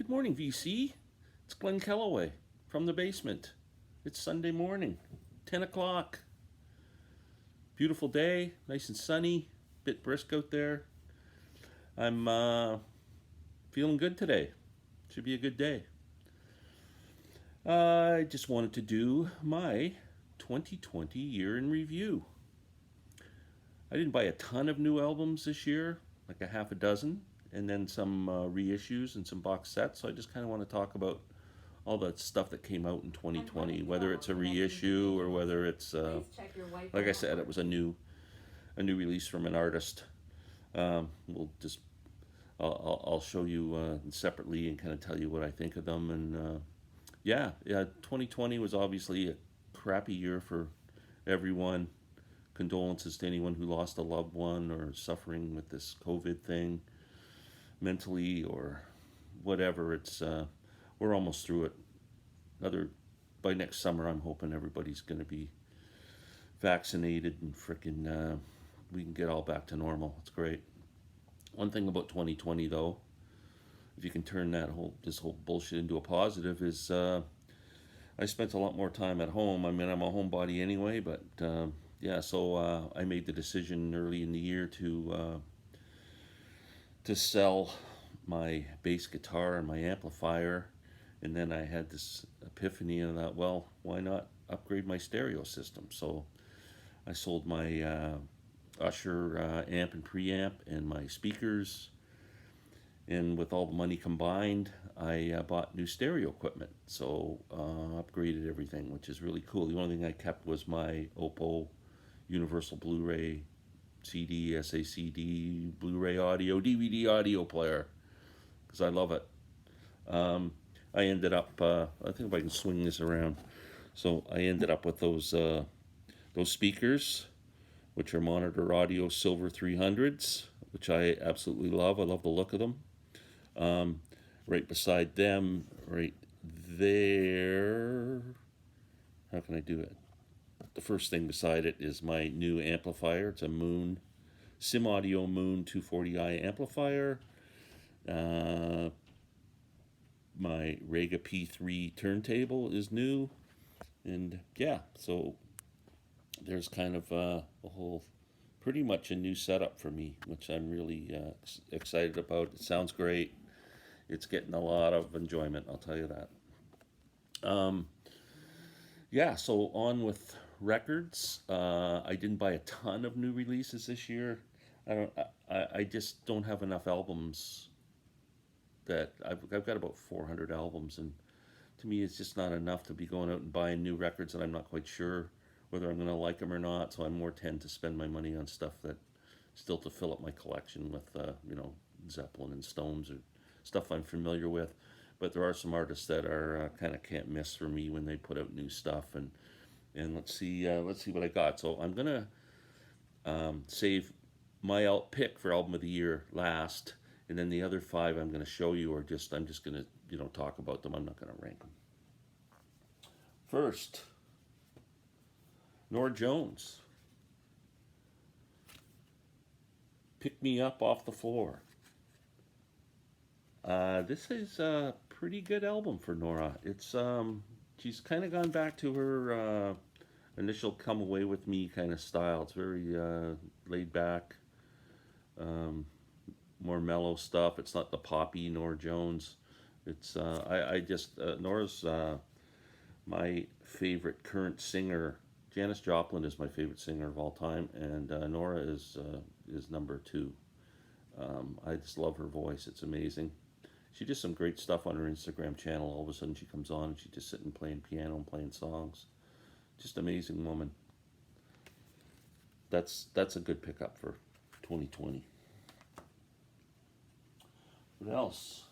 Good morning, VC. It's Glen Kellaway from the basement. It's Sunday morning, 10 o'clock. Beautiful day, nice and sunny, bit brisk out there. I'm feeling good today. Should be a good day. I just wanted to do my 2020 year in review. I didn't buy a ton of new albums this year, like a half a dozen, and then some reissues and some box sets. So I just kind of want to talk about all the stuff that came out in 2020, whether it's a reissue or whether it's, like I said, it was a new release from an artist. We'll just I'll show you separately and kind of tell you what I think of them. And yeah, 2020 was obviously a crappy year for everyone. Condolences to anyone who lost a loved one or suffering with this COVID thing, mentally or whatever. It's we're almost through it. By next summer, I'm hoping everybody's going to be vaccinated and frickin' we can get all back to normal. It's great. One thing about 2020 though, if you can turn this whole bullshit into a positive, is I spent a lot more time at home. I mean, I'm a homebody anyway, but yeah, so I made the decision early in the year to sell my bass guitar and my amplifier, and then I had this epiphany and I thought, well, why not upgrade my stereo system? So I sold my Usher amp and preamp and my speakers, and with all the money combined, I bought new stereo equipment. So upgraded everything, which is really cool. The only thing I kept was my Oppo Universal Blu-ray CD, SACD, Blu-ray audio, DVD audio player, because I love it. I ended up, I think if I can swing this around. So I ended up with those speakers, which are Monitor Audio Silver 300s, which I absolutely love. I love the look of them. Right beside them, right there, how can I do it? The first thing beside it is my new amplifier. It's a Sim Audio Moon 240i amplifier. My Rega P3 turntable is new. And yeah, so there's kind of a whole, pretty much a new setup for me, which I'm really excited about. It sounds great. It's getting a lot of enjoyment, I'll tell you that. Yeah, so on with records. I didn't buy a ton of new releases this year. I just don't have enough albums. That I've got about 400 albums, and to me it's just not enough to be going out and buying new records that I'm not quite sure whether I'm going to like them or not. So I more tend to spend my money on stuff that still to fill up my collection with Zeppelin and Stones or stuff I'm familiar with. But there are some artists that are kind of can't miss for me when they put out new stuff. And let's see what I got. So I'm gonna save my pick for album of the year last, and then the other five I'm gonna show you, or I'm just gonna talk about them. I'm not gonna rank them. First, Norah Jones, "Pick Me Up Off the Floor." This is a pretty good album for Norah. It's she's kind of gone back to her initial "Come Away With Me" kind of style. It's very laid back, more mellow stuff. It's not the poppy Norah Jones. It's Norah's my favorite current singer. Janis Joplin is my favorite singer of all time, and Norah is number two. I just love her voice. It's amazing. She does some great stuff on her Instagram channel. All of a sudden she comes on and she's just sitting playing piano and playing songs. Just amazing woman. That's a good pickup for 2020. What else?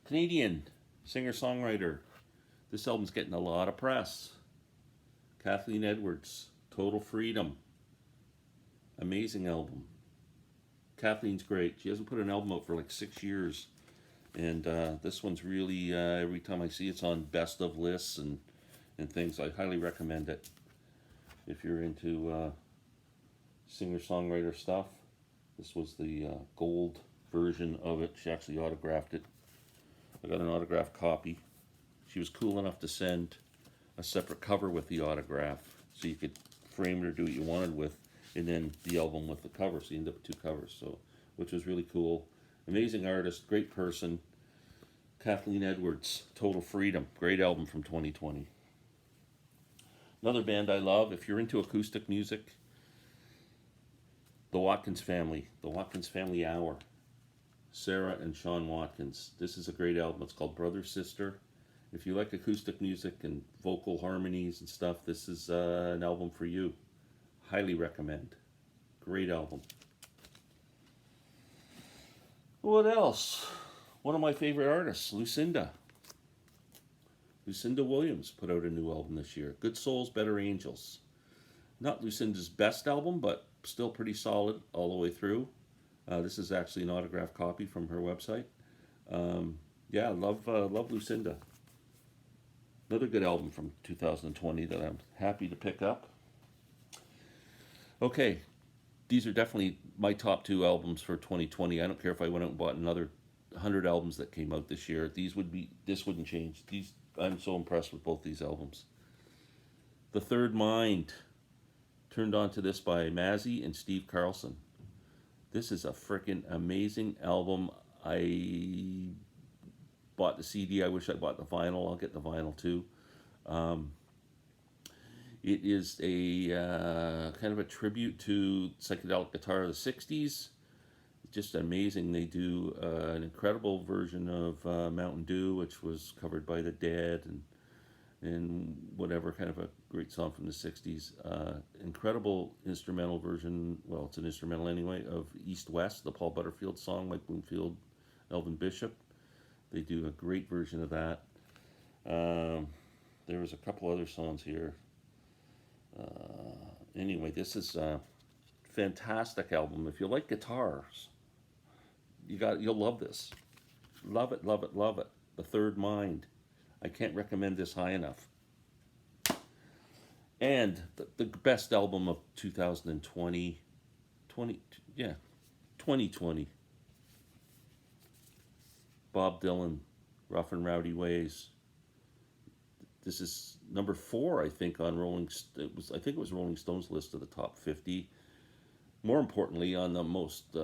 Canadian singer-songwriter. This album's getting a lot of press. Kathleen Edwards, "Total Freedom." Amazing album. Kathleen's great. She hasn't put an album out for like 6 years. And this one's really, every time I see it's on best of lists and things, I highly recommend it. If you're into singer-songwriter stuff, this was the gold version of it. She actually autographed it. I got an autographed copy. She was cool enough to send a separate cover with the autograph, so you could frame it or do what you wanted with, and then the album with the cover, so you end up with two covers, so, which was really cool. Amazing artist, great person. Kathleen Edwards, Total Freedom, great album from 2020. Another band I love, if you're into acoustic music, the Watkins Family Hour. Sarah and Sean Watkins. This is a great album. It's called Brother Sister. If you like acoustic music and vocal harmonies and stuff, this is an album for you. Highly recommend. Great album. What else? One of my favorite artists, Lucinda. Lucinda Williams put out a new album this year. Good Souls, Better Angels. Not Lucinda's best album, but still pretty solid all the way through. This is actually an autographed copy from her website. Yeah, love Lucinda. Another good album from 2020 that I'm happy to pick up. Okay, these are definitely my top two albums for 2020. I don't care if I went out and bought another 100 albums that came out this year. This wouldn't change. I'm so impressed with both these albums. The Third Mind, turned on to this by Mazzy and Steve Carlson. This is a freaking amazing album. I bought the CD. I wish I bought the vinyl. I'll get the vinyl too. It is a kind of a tribute to psychedelic guitar of the 60s. Just amazing. They do an incredible version of Mountain Dew, which was covered by the Dead, and whatever, kind of a great song from the 60s. Incredible instrumental version, well, it's an instrumental anyway, of East West, the Paul Butterfield song, Mike Bloomfield, Elvin Bishop. They do a great version of that. There was a couple other songs here. Anyway, this is a fantastic album. If you like guitars, you'll love this. Love it, love it, love it. The Third Mind. I can't recommend this high enough. And the best album of 2020. 2020. Bob Dylan, Rough and Rowdy Ways. This is number 4, I think, on I think it was Rolling Stone's list of the top 50. More importantly, on the most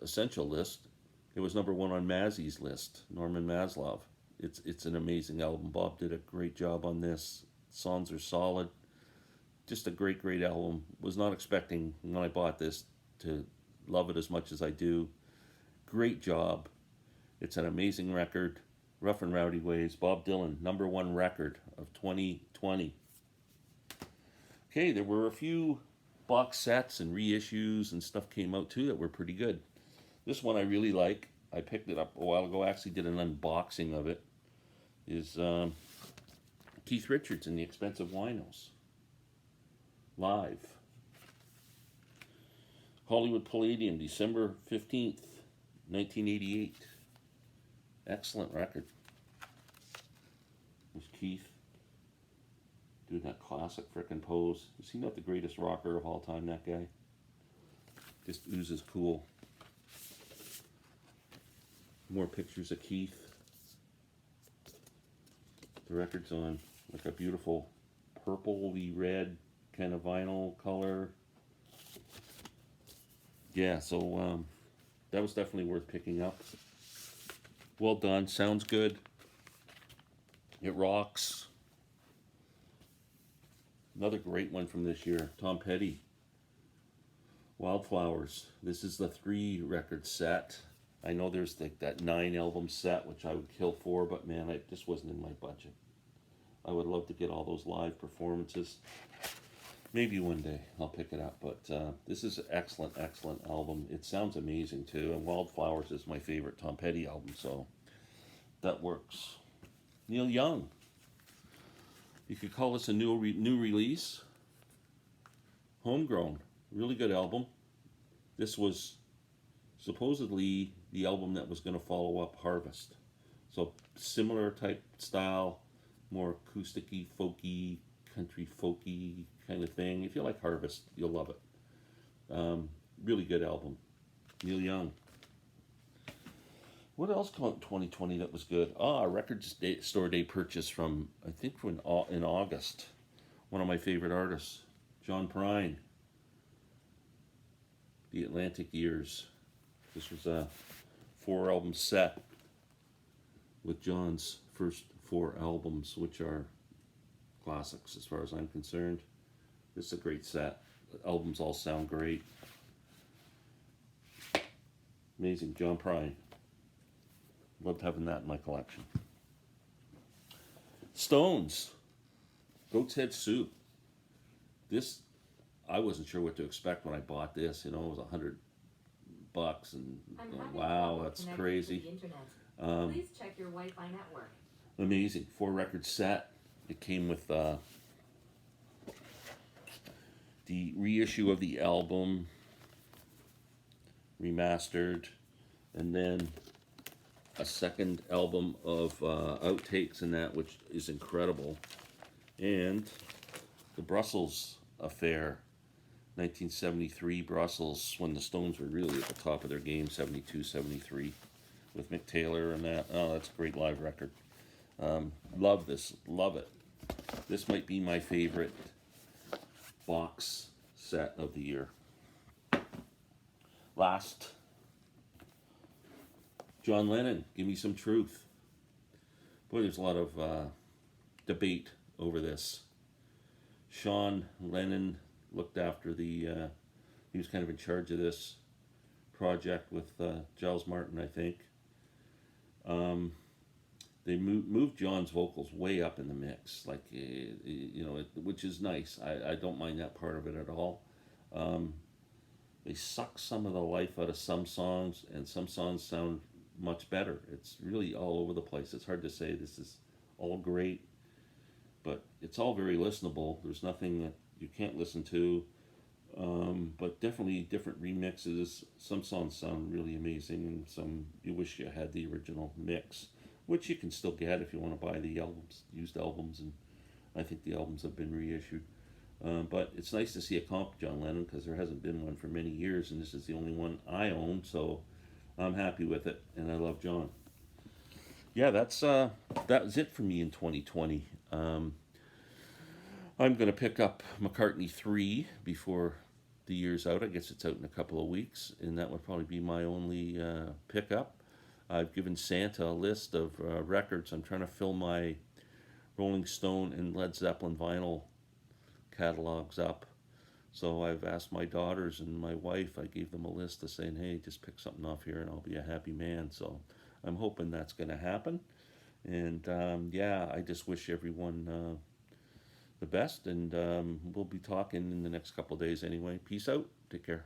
essential list, it was number 1 on Mazzy's list, Norman Maslov. It's an amazing album. Bob did a great job on this. Songs are solid. Just a great, great album. Was not expecting, when I bought this, to love it as much as I do. Great job. It's an amazing record. Rough and Rowdy Ways. Bob Dylan, number 1 record of 2020. Okay, there were a few box sets and reissues and stuff came out too that were pretty good. This one I really like. I picked it up a while ago. I actually did an unboxing of it. Is Keith Richards and the Expensive Winos. Live. Hollywood Palladium, December 15th, 1988. Excellent record. There's Keith doing that classic frickin' pose. Is he not the greatest rocker of all time, that guy? Just oozes cool. More pictures of Keith. The record's on like a beautiful purpley red kind of vinyl color. Yeah, so that was definitely worth picking up. Well done, sounds good. It rocks. Another great one from this year, Tom Petty, Wildflowers. This is the 3-record set. I know there's like that 9-album set, which I would kill for, but man, it just wasn't in my budget. I would love to get all those live performances. Maybe one day I'll pick it up, but this is an excellent, excellent album. It sounds amazing too, and Wildflowers is my favorite Tom Petty album, so that works. Neil Young. You could call this a new release. Homegrown. Really good album. This was supposedly the album that was going to follow up Harvest. So similar type style, more acousticy, folky, country folky kind of thing. If you like Harvest, you'll love it. Really good album. Neil Young. What else came out in 2020 that was good? Ah, a store day purchase from, I think, in August. One of my favorite artists, John Prine, The Atlantic Years. This was a 4-album set with John's first 4 albums, which are classics as far as I'm concerned. This is a great set. The albums all sound great. Amazing, John Prine. Loved having that in my collection. Stones, Goat's Head Soup. This, I wasn't sure what to expect when I bought this. You know, it was $100, and wow, that's crazy. Please check your Wi-Fi network. Amazing, 4-record set. It came with the reissue of the album, remastered, and then a second album of outtakes and that, which is incredible. And the Brussels Affair, 1973 Brussels, when the Stones were really at the top of their game, 72, 73, with Mick Taylor and that. Oh, that's a great live record. Love this, love it. This might be my favorite box set of the year. Last, John Lennon, Give Me Some Truth. Boy, there's a lot of debate over this. Sean Lennon looked after he was kind of in charge of this project with Giles Martin, I think. They moved John's vocals way up in the mix, like, you know, which is nice. I don't mind that part of it at all. They suck some of the life out of some songs, and some songs sound much better. It's really all over the place. It's hard to say this is all great, but it's all very listenable. There's nothing that you can't listen to, but definitely different remixes. Some songs sound really amazing, and some you wish you had the original mix, which you can still get if you want to buy the albums, used albums, and I think the albums have been reissued. But it's nice to see a comp John Lennon, because there hasn't been one for many years, and this is the only one I own, so I'm happy with it, and I love John. Yeah, that was it for me in 2020. I'm going to pick up McCartney 3 before the year's out. I guess it's out in a couple of weeks, and that would probably be my only pickup. I've given Santa a list of records. I'm trying to fill my Rolling Stone and Led Zeppelin vinyl catalogs up. So I've asked my daughters and my wife, I gave them a list of saying, hey, just pick something off here and I'll be a happy man. So I'm hoping that's going to happen. And yeah, I just wish everyone the best. And we'll be talking in the next couple of days anyway. Peace out. Take care.